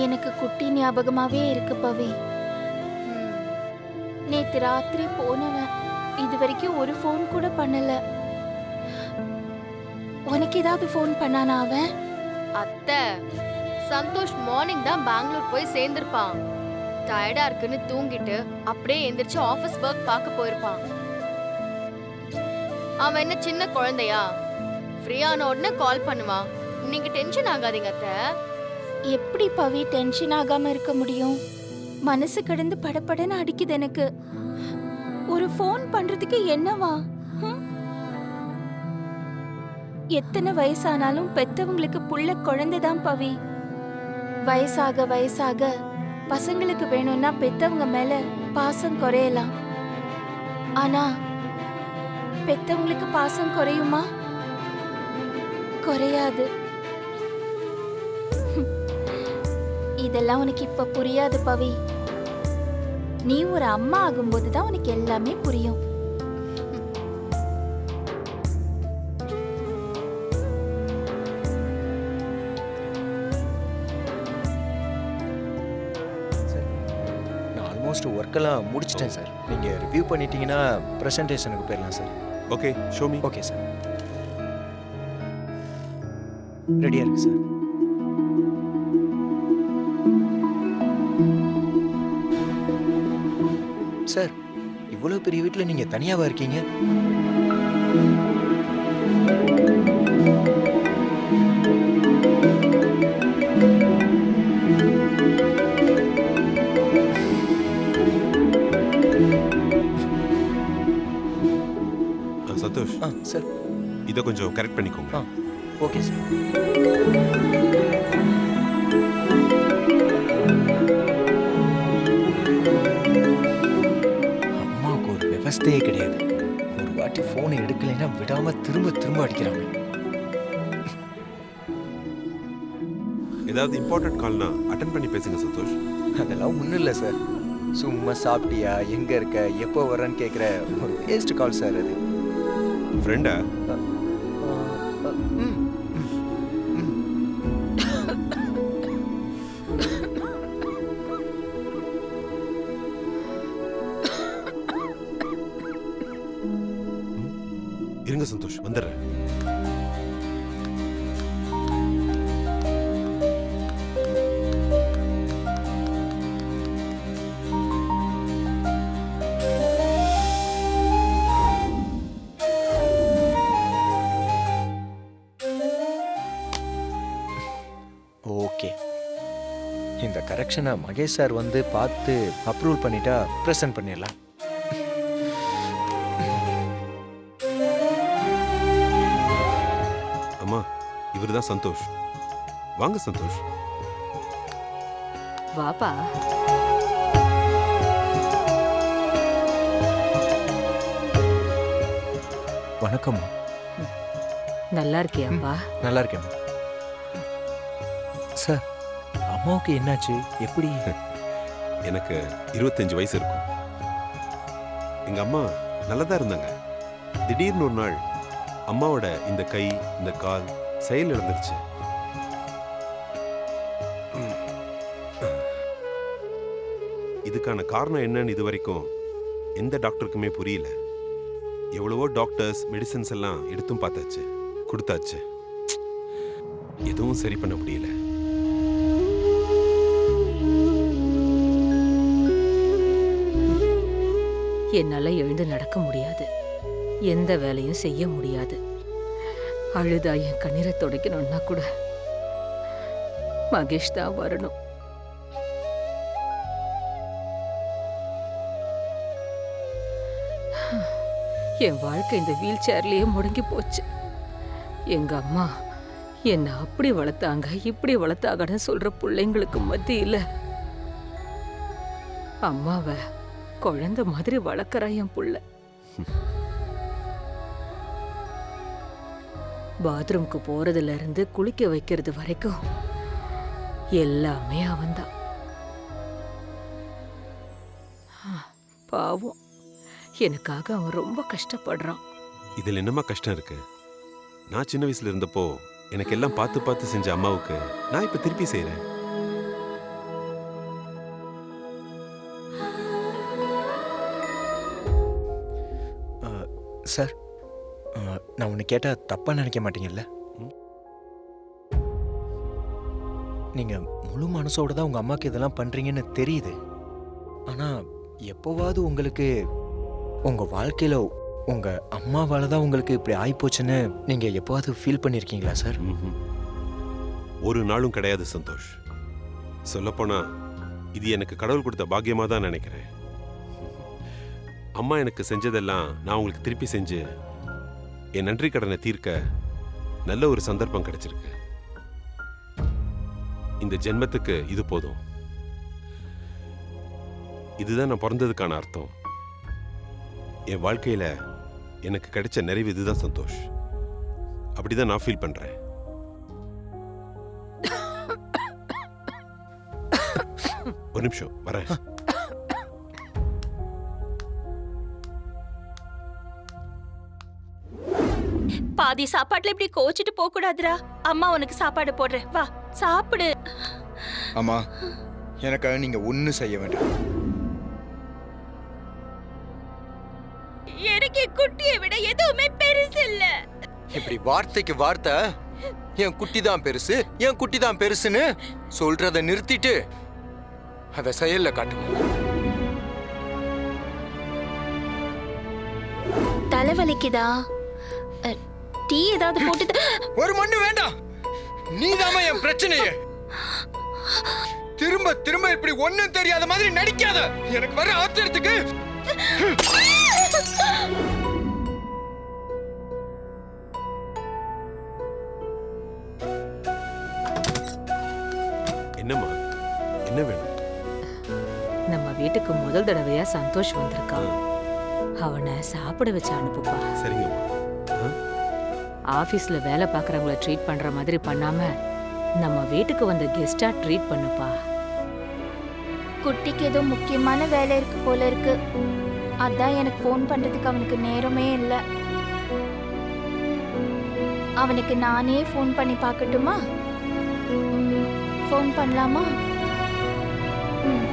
எனக்கு குட்டி ஞாபகமாவே இருக்கு பவி. ம். நேத்து ராத்திரி போனவன் இது வரைக்கும் ஒரு ஃபோன் கூட பண்ணல. உனக்கு ஏதாவது ஃபோன் பண்ணானா அவன்? அத்தை, சந்தோஷ் மார்னிங் தான் பெங்களூர் போய் சேர்ந்திருப்பான். டயர்டா இருக்குன்னு தூங்கிட்டு அப்படியே எந்திரிச்சு ஆபீஸ் ஒர்க் பார்க்க போயிருப்பான். அவன் என்ன சின்ன குழந்தையா? ஃப்ரீயான உடனே கால் பண்ணுவான். நீங்க டென்ஷன் ஆகாதீங்க அத்தை. எப்படி பவி டென்ஷன் ஆகாம இருக்க முடியும்? மனசு கடந்து படபடன்னு அடிக்குது எனக்கு. ஒரு ஃபோன் பண்றதுக்கு என்னவா? ஹம்? எத்தனை வயசானாலும் பெத்தவங்களுக்கு புள்ள குழந்தைதான் பவி. வயசாக வயசாக பசங்களுக்கு வேணும்னா பெத்தவங்க மேல பாசம் குறையலாம். ஆனா பெத்தவங்களுக்கு பாசம் குறையுமா? குறையாது. இதெல்லாம் உனக்கு இப்ப புரியாது பவி. நீ ஒரு அம்மா ஆகும்போதுதான் உனக்கு எல்லாமே புரியும். நான் ஆல்மோஸ்ட் ஒர்க்கெல்லாம் முடிச்சிட்டேன் சார். நீங்கள் ரிவ்யூ பண்ணிட்டீங்கன்னா ப்ரெசன்டேஷனுக்கு போயிடலாம் sir. Okay, show me. Okay sir, ரெடியாக இருக்கு சார். சார், இவ்வளோ பெரிய வீட்டில் நீங்கள் தனியாவா இருக்கீங்க? சந்தோஷ், சார். இதை கொஞ்சம் கரெக்ட் பண்ணிக்கோங்க. Okay sir. அம்மாவுக்கு ஒரு விவஸ்தையே கிடையாது. ஒரு வாட்டி ஃபோனை எடுக்கலைன்னா விடாம திரும்ப திரும்ப அடிக்கிறாங்க. ஏதாவது இம்பார்ட்டன்ட் கால்னா அட்டென்ட் பண்ணி பேசுங்க சந்தோஷ். அதெல்லாம் ஒன்றும் இல்லை சார். சும்மா சாப்பிட்டியா, எங்கே இருக்க, எப்போ வரேன்னு கேட்குற ஒரு வேஸ்ட் கால் சார் அது. ஃப்ரெண்டா? இருங்க சந்தோஷ், வந்துடுறேன். ஓகே, இந்த கரெக்ஷனை மகேஷ் சார் வந்து பார்த்து அப்ரூவல் பண்ணிட்டா ப்ரெசென்ட் பண்ணிடலாம். அம்மா, இவர் தான் சந்தோஷ். வாங்க சந்தோஷ். வாப்பா. வணக்கம்மா. நல்லா இருக்கியாப்பா? நல்லா இருக்கேம்மா. சார், அம்மாவுக்கு என்னாச்சு? எப்படி? எனக்கு 25 வயசு இருக்கும். எங்க அம்மா நல்லதா இருந்தாங்க. திடீர்னு ஒரு நாள் அம்மாவோட இந்த கை, இந்த கால் செயல் இழந்துருச்சு. இதுக்கான காரணம் என்னன்னு இது வரைக்கும் எந்த டாக்டருக்குமே புரியல. எவ்வளவோ டாக்டர்ஸ், மெடிசன்ஸ் எல்லாம் எடுத்தும் பார்த்தாச்சு, கொடுத்தாச்சு. எதுவும் சரி பண்ண முடியல. என்னால எழுந்து நடக்க முடியாது, எந்த வேலையும் செய்ய முடியாது. அழுதா என் கண்ணீரை துடைக்கணும்னா கூட மகேஷ் தான் வரணும். என் வாழ்க்கை இந்த வீல் சேர்லயே முடங்கி போச்சு. எங்க அம்மா என்னை அப்படி வளர்த்தாங்க, இப்படி வளர்த்தாங்கன்னு சொல்ற பிள்ளைங்களுக்கு மத்தியில அம்மாவை குழந்தை மாதிரி வளர்க்கறா என் புள்ள. பாத்ரூம்க்கு போறதுல இருந்து குளிக்க வைக்கிறது வரைக்கும் எல்லாமே அவன்தான். பாவம், எனக்காக அவன் ரொம்ப கஷ்டப்படுறான். இதில் என்னமா கஷ்டம் இருக்கு? நான் சின்ன வயசுல இருந்தப்போ எனக்கு எல்லாம் பார்த்து பார்த்து செஞ்ச அம்மாவுக்கு நான் இப்ப திருப்பி செய்றேன். சார் நான் ஒன்று கேட்டால் தப்பாக நினைக்க மாட்டீங்கல்ல? நீங்கள் முழு மனசோட தான் உங்கள் அம்மாவுக்கு இதெல்லாம் பண்ணுறீங்கன்னு தெரியுது. ஆனால் எப்போவாவது உங்களுக்கு உங்கள் வாழ்க்கையில் உங்கள் அம்மாவால் தான் உங்களுக்கு இப்படி ஆகிப்போச்சுன்னு நீங்கள் எப்போவாவது ஃபீல் பண்ணியிருக்கீங்களா சார்? ஒரு நாளும் கிடையாது சந்தோஷ். சொல்லப்போனா இது எனக்கு கடவுள் கொடுத்த பாக்கியமாக தான் நினைக்கிறேன். அம்மா எனக்கு செஞ்சதெல்லாம் நான் உங்களுக்கு திருப்பி செஞ்சு என் நன்றி கடனை தீர்க்க நல்ல ஒரு சந்தர்ப்பம் கிடைச்சிருக்கு. இந்த ஜென்மத்துக்கு இது போதும். இதுதான் நான் பிறந்ததுக்கான அர்த்தம். என் வாழ்க்கையில எனக்கு கிடைச்ச நிறைவு இதுதான் சந்தோஷ். அப்படிதான் நான் ஃபீல் பண்றேன். ஒரு நிமிஷம் வரேன். பாதி சாப்பாட்டுல இப்படி கோச்சிட்டு போக கூடாதுடா. அம்மா உனக்கு சாப்பாடு போடுறேன், வா சாப்பிடு. அம்மா, எனக்காக நீங்கள் ஒன்றும் செய்ய வேண்டாம். எனக்கு குட்டியை விட எதுவுமே பெருசு இல்ல. இப்படி வார்த்தைக்கு வார்த்தை என் குட்டி தான் பெருசு, என் குட்டி தான் பெருசுன்னு சொல்றத நிறுத்திட்டு அத செயல்ல காட்டுங்க. தலைவலிக்குதா? டீ ஏதாவது போட்டு. ஒரு மண்ணு வேண்டாம். நீதாம்மா என் பிரச்சனையே. திரும்ப திரும்ப இப்படி ஒண்ணும் தெரியாத மாதிரி நடிக்காத. எனக்கு வர ஆத்திரத்துக்கு. என்னம்மா, என்ன வேணும்? நம்ம வீட்டுக்கு முதல் தடவையா சந்தோஷ் வந்திருக்கான். அவனை சாப்பிட வச்சு அனுப்புப்பா. சரிங்கம்மா. ஆபீஸ்ல வேலை பார்க்கறவங்கள ட்ரீட் பண்ற மாதிரி பண்ணாம நம்ம வீட்டுக்கு வந்த கெஸ்டா ட்ரீட் பண்ணுப்பா. குட்டிக்கு ஏதோ முக்கியமான வேலை இருக்கு போல இருக்கு. அதான் எனக்கு ஃபோன் பண்றதுக்கு அவனுக்கு நேரமே இல்லை. அவனுக்கு நானே ஃபோன் பண்ணி பார்க்கட்டுமா? ஃபோன் பண்ணலாமா? ம்.